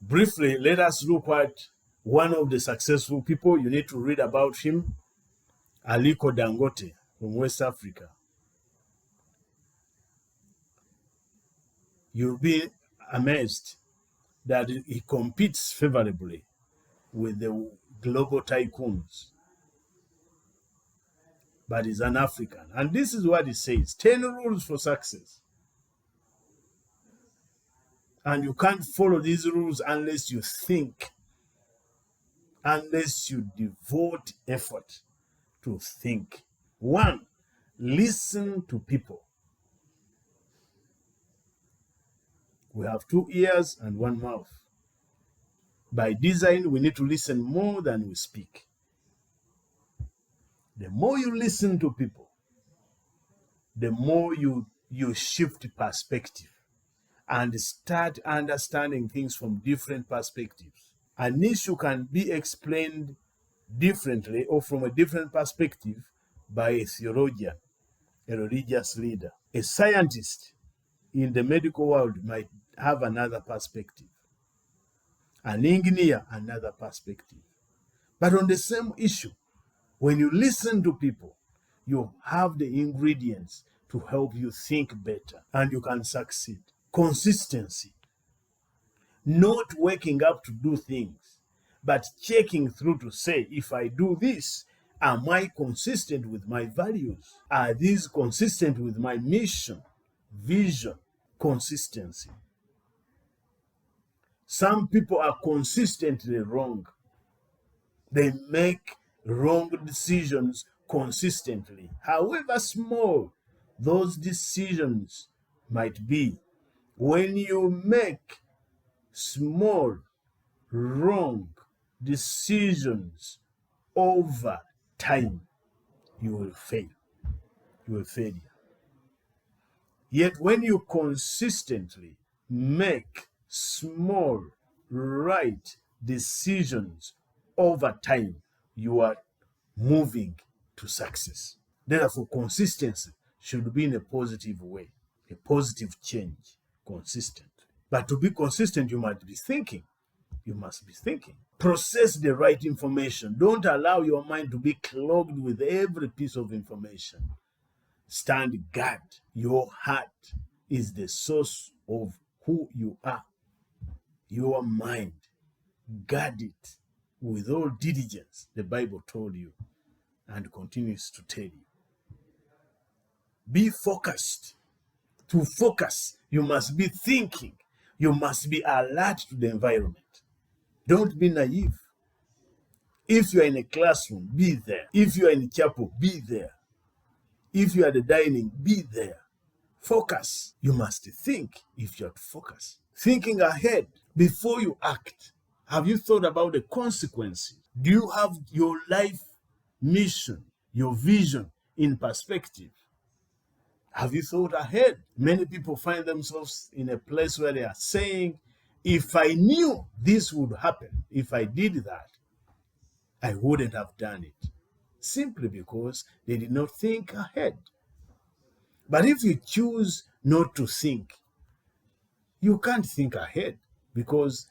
Briefly, let us look at one of the successful people. You need to read about him, Aliko Dangote from West Africa. You'll be amazed that he competes favorably with the global tycoons, but he's an African. And this is what he says: 10 rules for success. And you can't follow these rules unless you think, unless you devote effort to think. 1, listen to people. We have 2 ears and 1 mouth. By design, we need to listen more than we speak. The more you listen to people, the more you shift perspective and start understanding things from different perspectives. An issue can be explained differently or from a different perspective by a theologian, a religious leader. A scientist in the medical world might have another perspective. An engineer, another perspective. But on the same issue, when you listen to people, you have the ingredients to help you think better and you can succeed. Consistency. Not waking up to do things, but checking through to say, if I do this, am I consistent with my values? Are these consistent with my mission, vision? Consistency. Some people are consistently wrong. They make wrong decisions consistently, however small those decisions might be. When you make small, wrong decisions over time, you will fail. You will fail. Yet when you consistently make small, right decisions over time, you are moving to success. Therefore, consistency should be in a positive way, a positive change, consistent. But to be consistent, you must be thinking. You must be thinking. Process the right information. Don't allow your mind to be clogged with every piece of information. Stand guard. Your heart is the source of who you are. Your mind. Guard it with all diligence, the Bible told you and continues to tell you. Be focused. To focus, you must be thinking. You must be alert to the environment. Don't be naive. If you are in a classroom, be there. If you are in a chapel, be there. If you are at the dining, be there. Focus. You must think if you are to focus. Thinking ahead before you act. Have you thought about the consequences? Do you have your life mission, your vision in perspective? Have you thought ahead? Many people find themselves in a place where they are saying, if I knew this would happen, if I did that, I wouldn't have done it. Simply because they did not think ahead. But if you choose not to think, you can't think ahead because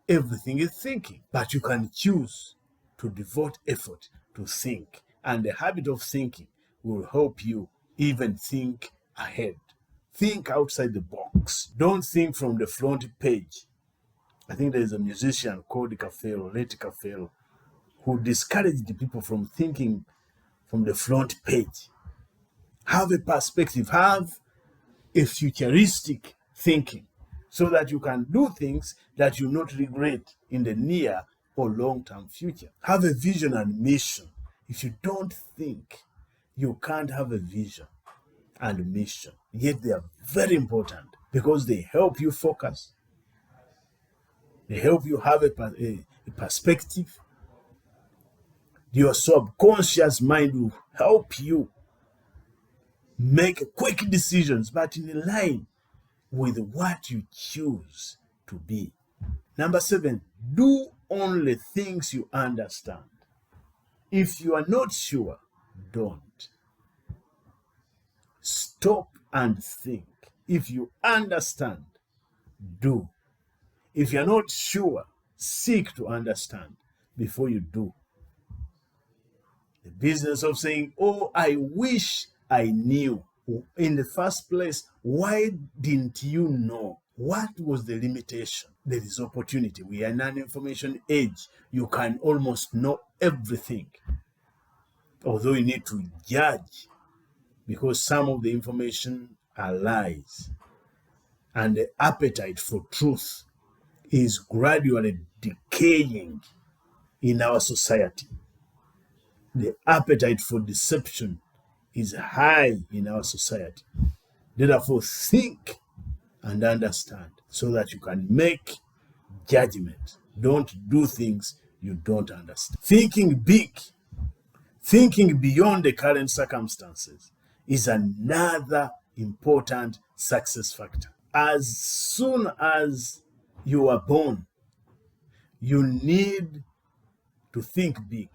everything is thinking. But you can choose to devote effort to think. And the habit of thinking will help you even think ahead. Think outside the box. Don't think from the front page. I think there is a musician called Cafero, Leti Cafero, who discouraged the people from thinking from the front page. Have a perspective, have a futuristic thinking so that you can do things that you not regret in the near or long-term future. Have a vision and mission. If you don't think, you can't have a vision and mission. Yet they are very important because they help you focus. They help you have a perspective. Your subconscious mind will help you make quick decisions, but in line with what you choose to be. Number 7, do only things you understand. If you are not sure, don't. Stop and think. If you understand, do. If you're not sure, seek to understand before you do. The business of saying, oh, I wish I knew. In the first place, why didn't you know? What was the limitation? There is opportunity. We are in an information age. You can almost know everything. Although you need to judge, because some of the information are lies. And the appetite for truth is gradually decaying in our society. The appetite for deception is high in our society. Therefore, think and understand so that you can make judgment. Don't do things you don't understand. Thinking big, thinking beyond the current circumstances is another important success factor. As soon as you are born, you need to think big.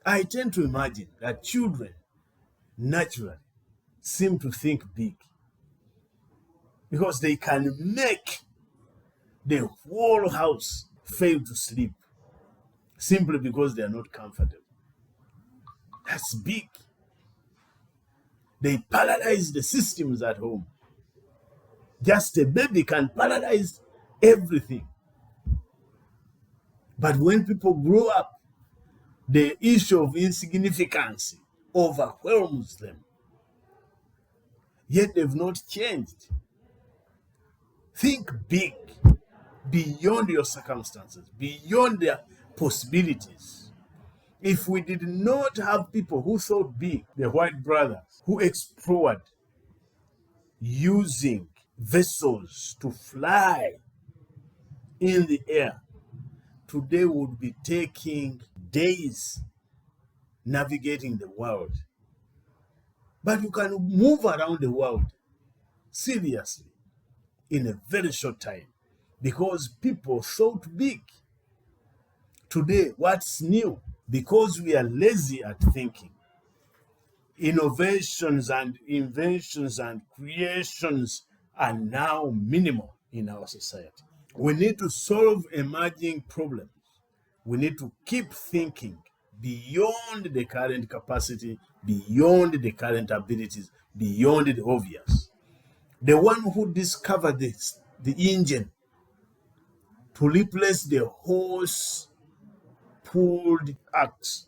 I tend to imagine that children naturally seem to think big because they can make the whole house fail to sleep simply because they are not comfortable. That's big. They paralyze the systems at home. Just a baby can paralyze everything. But when people grow up, the issue of insignificance overwhelms them. Yet they've not changed. Think big, beyond your circumstances, beyond their possibilities. If we did not have people who thought big, the white brothers, who explored using vessels to fly in the air, today would be taking days navigating the world. But you can move around the world seriously in a very short time because people thought big. Today, what's new? Because we are lazy at thinking, innovations and inventions and creations are now minimal in our society. We need to solve emerging problems. We need to keep thinking beyond the current capacity, beyond the current abilities, beyond the obvious. The one who discovered this, the engine, to replace the horse-pulled axe.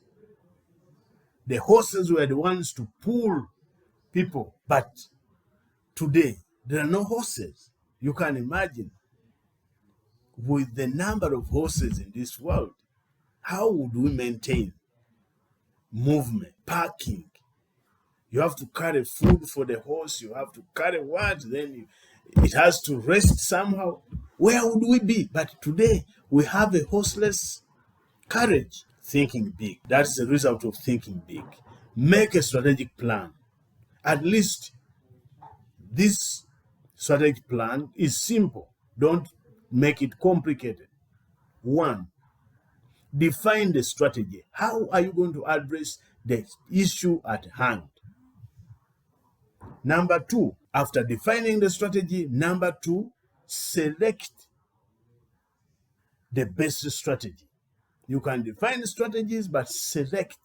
The horses were the ones to pull people, but today there are no horses. You can imagine, with the number of horses in this world, how would we maintain movement, parking? You have to carry food for the horse, you have to carry what, then it has to rest somehow. Where would we be? But today we have a horseless carriage. Thinking big. That's the result of thinking big. Make a strategic plan. At least this strategic plan is simple. Don't make it complicated. 1, define the strategy. How are you going to address the issue at hand? Number 2, after defining the strategy, select the best strategy. You can define strategies, but select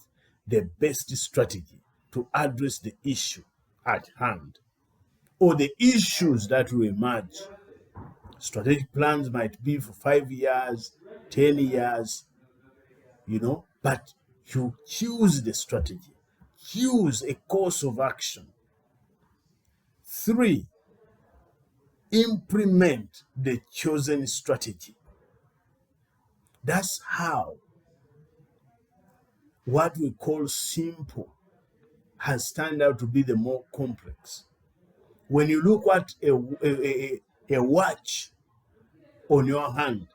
the best strategy to address the issue at hand or the issues that will emerge. Strategic plans might be for 5 years, 10 years, but you choose the strategy, choose a course of action. 3, implement the chosen strategy. That's how what we call simple has turned out to be the more complex. When you look at a watch on your hand,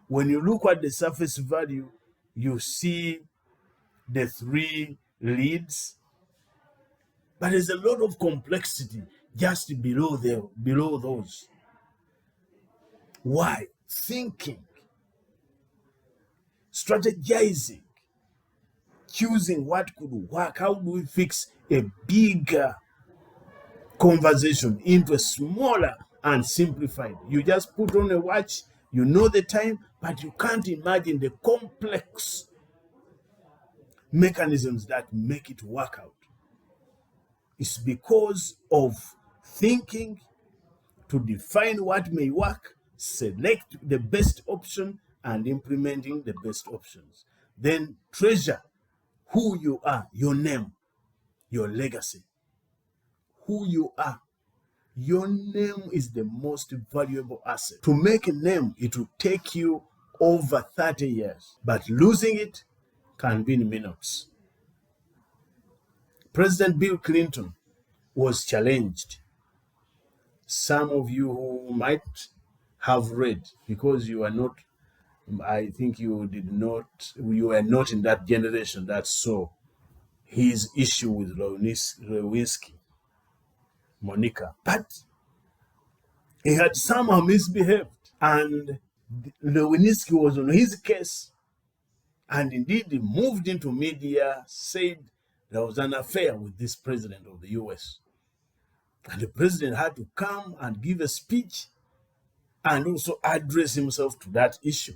when you look at the surface value, you see the 3 leads, but there's a lot of complexity just below those. Why? Thinking, strategizing, choosing what could work. How do we fix a bigger conversation into a smaller and simplified. You just put on a watch, you know the time, but you can't imagine the complex mechanisms that make it work out. It's because of thinking to define what may work, select the best option, and implementing the best options. Then treasure who you are, your name, your legacy, who you are. Your name is the most valuable asset. To make a name, it will take you over 30 years, but losing it can be in minutes. President Bill Clinton was challenged. Some of you who might have read, because you are not, I think you were not in that generation that saw his issue with Lewinsky, Monica. But he had somehow misbehaved, and Lewinsky was on his case, and indeed he moved into media, said there was an affair with this president of the US. And the president had to come and give a speech and also address himself to that issue.